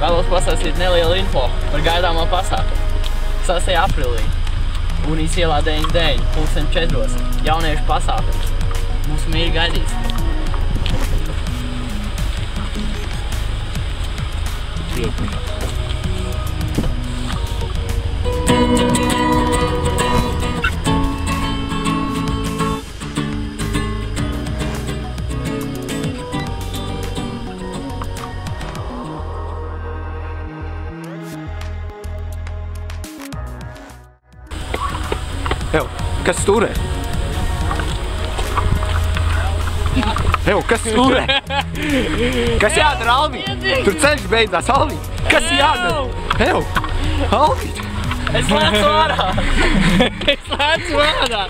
Vēlos pastāstīt nelielu info par gaidāmo pasākumu. 6. aprīlī, Unijas ielā 99, 2004. Jauniešu pasākums. Mūsu mīļi gaidīs. Ev, kas stūrē? Ev, kas stūrē? Kas jādara, Alvīt? Tur ceļš beidzās, Alvīt. Kas jādara? Ev, Alvīt. Es lēcu ārā! Es lēcu ārā!